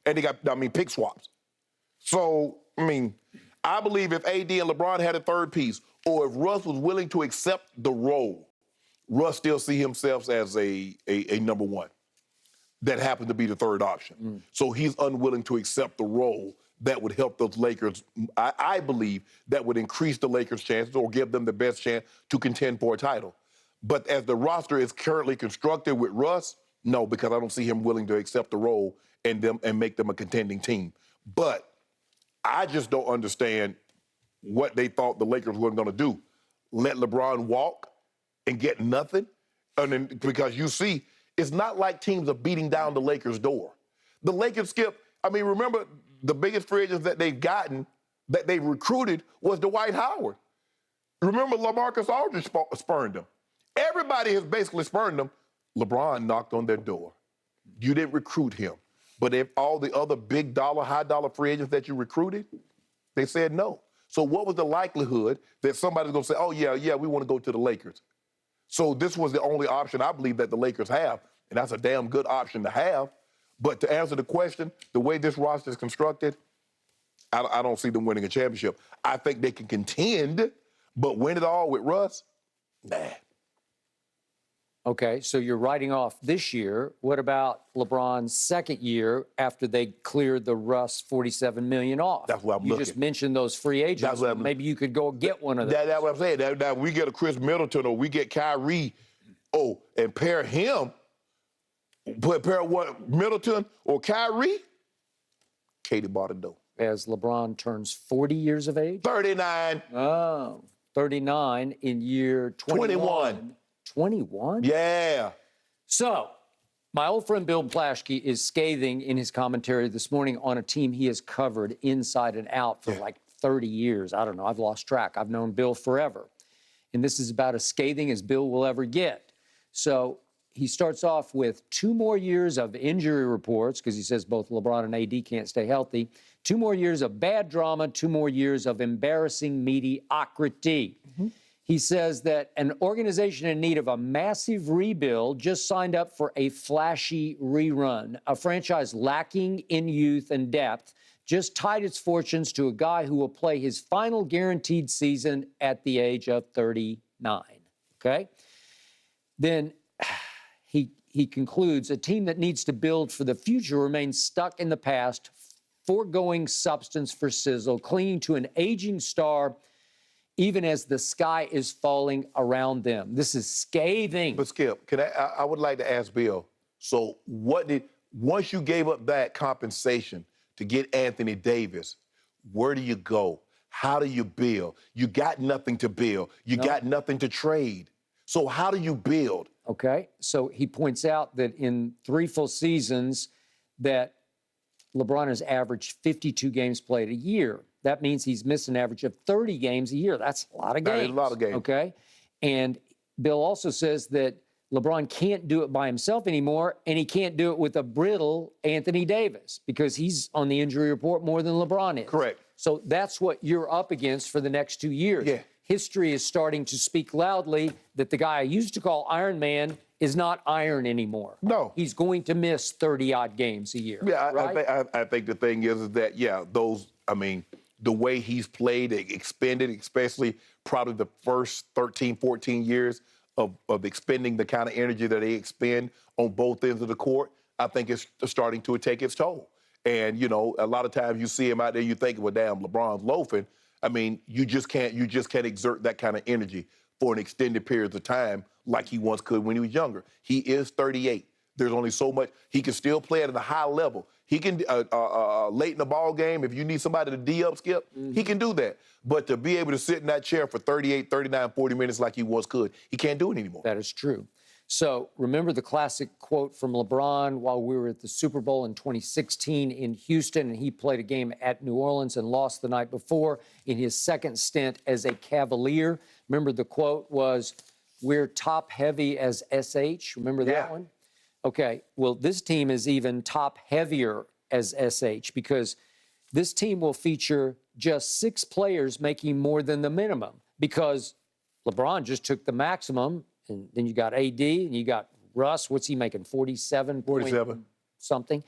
And they got, pick swaps. So, I believe if AD and LeBron had a third piece, or if Russ was willing to accept the role, Russ still see himself as a number one that happened to be the third option. So he's unwilling to accept the role that would help those Lakers. I believe that would increase the Lakers' chances or give them the best chance to contend for a title. But as the roster is currently constructed with Russ, no, because I don't see him willing to accept the role and make them a contending team. But I just don't understand what they thought the Lakers were going to do. Let LeBron walk and get nothing? And then, because you see, it's not like teams are beating down the Lakers' door. The Lakers, Skip, remember the biggest free agents that they've gotten, that they've recruited, was Dwight Howard. Remember LaMarcus Aldridge spurned them. Everybody has basically spurned them. LeBron knocked on their door. You didn't recruit him. But if all the other big dollar, high dollar free agents that you recruited, they said no. So what was the likelihood that somebody's going to say, oh, yeah, we want to go to the Lakers? So this was the only option I believe that the Lakers have, and that's a damn good option to have. But to answer the question, the way this roster is constructed, I don't see them winning a championship. I think they can contend, but win it all with Russ? Nah. Okay, so you're writing off this year. What about LeBron's second year after they cleared the Russ $47 million off? That's what I'm looking. You just mentioned those free agents. Maybe you could go get one of those. That's what I'm saying. Now we get a Chris Middleton or we get Kyrie, and pair him, pair what, Middleton or Kyrie, Katie Bardo. As LeBron turns 40 years of age? 39. Oh, 39 in year 21. 21? Yeah. So, my old friend Bill Plaschke is scathing in his commentary this morning on a team he has covered inside and out for like 30 years. I don't know. I've lost track. I've known Bill forever. And this is about as scathing as Bill will ever get. So, he starts off with 2 more years of injury reports, because he says both LeBron and AD can't stay healthy, 2 more years of bad drama, 2 more years of embarrassing mediocrity. He says that an organization in need of a massive rebuild just signed up for a flashy rerun. A franchise lacking in youth and depth just tied its fortunes to a guy who will play his final guaranteed season at the age of 39. Okay? Then he concludes, a team that needs to build for the future remains stuck in the past, foregoing substance for sizzle, clinging to an aging star, even as the sky is falling around them. This is scathing. But Skip, I would like to ask Bill, so once you gave up that compensation to get Anthony Davis, where do you go? How do you build? You got nothing to build. You got nothing to trade. So how do you build? Okay, so he points out that in 3 full seasons that LeBron has averaged 52 games played a year. That means he's missed an average of 30 games a year. That's a lot of games. That is a lot of games. Okay? And Bill also says that LeBron can't do it by himself anymore, and he can't do it with a brittle Anthony Davis because he's on the injury report more than LeBron is. Correct. So that's what you're up against for the next 2 years. Yeah. History is starting to speak loudly that the guy I used to call Iron Man is not Iron anymore. No. He's going to miss 30-odd games a year. Yeah, right? I think the thing is that, the way he's played, expended, especially probably the first 13, 14 years of expending the kind of energy that they expend on both ends of the court, I think it's starting to take its toll. And, a lot of times you see him out there, you think, well, damn, LeBron's loafing. You just can't exert that kind of energy for an extended period of time like he once could when he was younger. He is 38. There's only so much. He can still play at a high level. He can, late in the ball game, if you need somebody to D-up, Skip, he can do that. But to be able to sit in that chair for 38, 39, 40 minutes like he once could, he can't do it anymore. That is true. So remember the classic quote from LeBron while we were at the Super Bowl in 2016 in Houston, and he played a game at New Orleans and lost the night before in his second stint as a Cavalier. Remember the quote was, "We're top heavy as SH." Remember that one? Okay, well, this team is even top heavier as SH because this team will feature just 6 players making more than the minimum because LeBron just took the maximum, and then you got AD, and you got Russ. What's he making, 47? 47. Something.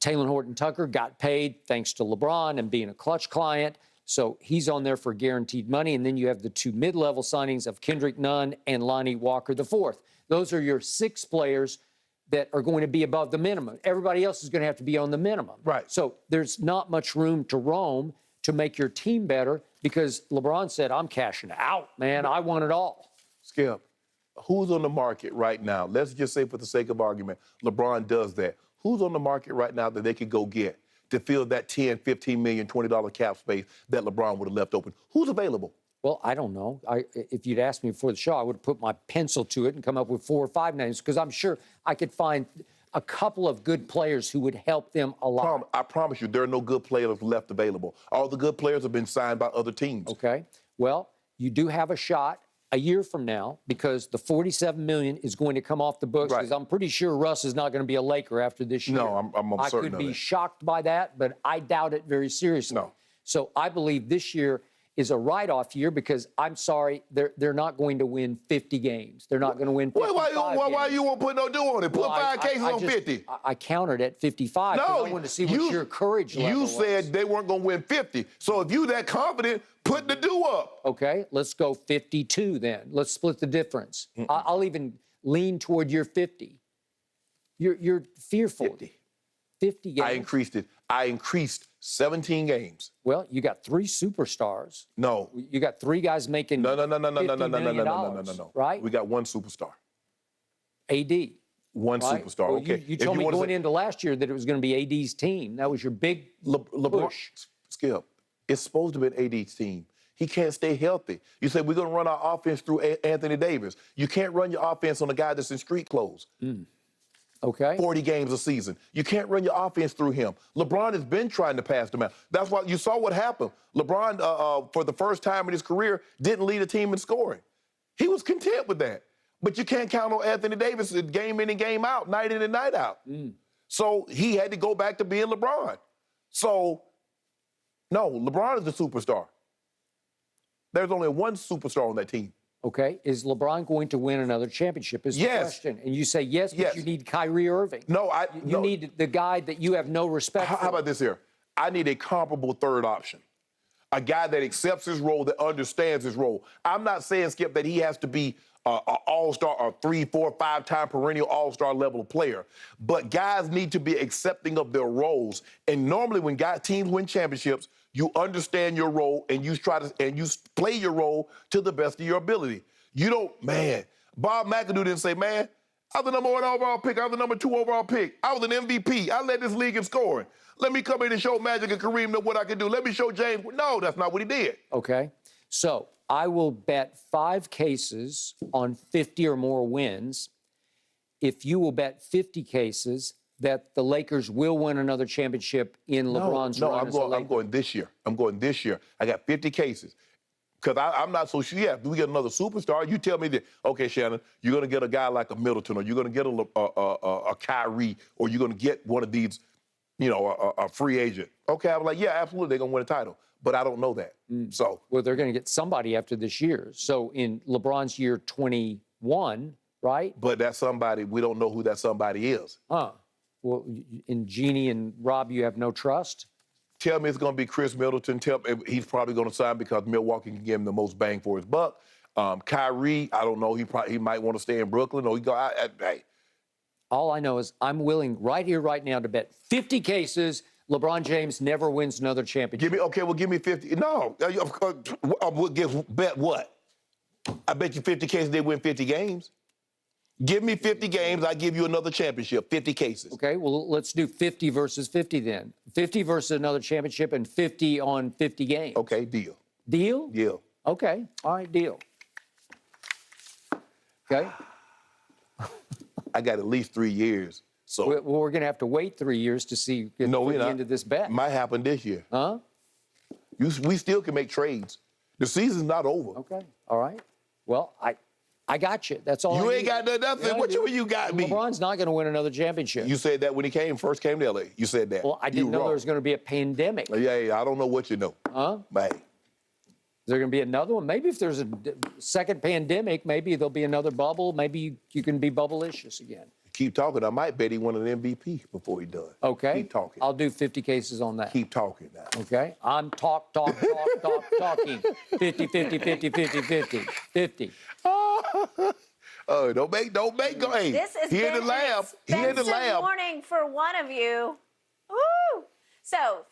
Taylor Horton-Tucker got paid thanks to LeBron and being a clutch client. So he's on there for guaranteed money. And then you have the 2 mid-level signings of Kendrick Nunn and Lonnie Walker IV. Those are your 6 players that are going to be above the minimum. Everybody else is going to have to be on the minimum. Right. So there's not much room to roam to make your team better because LeBron said, I'm cashing out, man. I want it all. Skip, who's on the market right now? Let's just say for the sake of argument, LeBron does that. Who's on the market right now that they could go get to fill that $10, $15 million, $20 cap space that LeBron would have left open? Who's available? Well, I don't know. If you'd asked me before the show, I would have put my pencil to it and come up with 4 or 5 names because I'm sure I could find a couple of good players who would help them a lot. I promise you, there are no good players left available. All the good players have been signed by other teams. Okay. Well, you do have a shot a year from now because the $47 million is going to come off the books because I'm pretty sure Russ is not going to be a Laker after this year. No, I'm certain of that. I could be shocked by that, but I doubt it very seriously. No. So I believe this year is a write-off year because I'm sorry, they're not going to win 50 games. They're not going to win 55 why you won't put no deal on it? Put 5 cases on 50. I countered at 55 because I wanted to see what your courage level was. You said they weren't going to win 50. So if you that confident, put the due up. Okay, let's go 52 then. Let's split the difference. I'll even lean toward your 50. You're fearful. 50 games. I increased it. I increased 17 games. Well, you got 3 superstars. No. You got 3 guys making No. Right? We got 1 superstar. AD. 1 right? superstar. Well, Okay. You told me going into last year that it was going to be AD's team. That was your big push. Skip, it's supposed to be an AD's team. He can't stay healthy. You say we're going to run our offense through Anthony Davis. You can't run your offense on a guy that's in street clothes. Okay. 40 games a season. You can't run your offense through him. LeBron has been trying to pass them out. That's why you saw what happened. LeBron, for the first time in his career, didn't lead a team in scoring. He was content with that. But you can't count on Anthony Davis game in and game out, night in and night out. So he had to go back to being LeBron. So, no, LeBron is the superstar. There's only 1 superstar on that team. Okay. Is LeBron going to win another championship is the question. And you say yes, but you need Kyrie Irving. No, You need the guy that you have no respect for. How about this here? I need a comparable third option. A guy that accepts his role, that understands his role. I'm not saying, Skip, that he has to be an all-star or 3, 4, 5-time perennial all-star level player. But guys need to be accepting of their roles. And normally when teams win championships, you understand your role and you play your role to the best of your ability. You don't, man. Bob McAdoo didn't say, man, I was the number 1 overall pick. I was the number 2 overall pick. I was an MVP. I led this league in scoring. Let me come in and show Magic and Kareem what I can do. Let me show James. No, that's not what he did. Okay. So I will bet 5 cases on 50 or more wins if you will bet 50 cases that the Lakers will win another championship in LeBron's run as a Laker. I'm going this year. I got 50 cases. Because I'm not so sure. Yeah, we get another superstar. You tell me that, okay, Shannon, you're going to get a guy like a Middleton, or you're going to get a Kyrie, or you're going to get one of these, a free agent. Okay, I'm like, yeah, absolutely, they're going to win a title. But I don't know that. So. Well, they're going to get somebody after this year. So in LeBron's year 21, right? But that somebody, we don't know who that somebody is. Well, in Jeannie and Rob, you have no trust? Tell me it's going to be Chris Middleton. Tell me he's probably going to sign because Milwaukee can give him the most bang for his buck. Kyrie, I don't know. He might want to stay in Brooklyn, or he go. Hey. All I know is I'm willing right here, right now, to bet 50 cases LeBron James never wins another championship. Give me 50. No, bet what? I bet you 50 cases they win 50 games. Give me 50 games, I give you another championship, 50 cases. Okay, well, let's do 50 versus 50 then. 50 versus another championship and 50 on 50 games. Okay, deal. Deal? Deal. Okay, all right, deal. Okay. I got at least 3 years. So well, we're going to have to wait 3 years to see the end of this bet. Might happen this year. Huh? We still can make trades. The season's not over. Okay, all right. Well, I got you. That's all. You ain't got nothing. Yeah, what you got me? LeBron's not going to win another championship. You said that when he first came to LA. You said that. Well, I didn't know there was going to be a pandemic. Yeah, I don't know what you know. Huh? Hey. Is there going to be another one? Maybe if there's a second pandemic, maybe there'll be another bubble. Maybe you can be bubble-licious again. Keep talking. I might bet he won an MVP before he done. Okay. Keep talking. I'll do 50 cases on that. Keep talking now. Okay. I'm talking. 50, 50, 50, 50, 50, 50. Don't make, go. Hey, This has he in been the lab. an He in the expensive lab. morning for one of you. Woo! So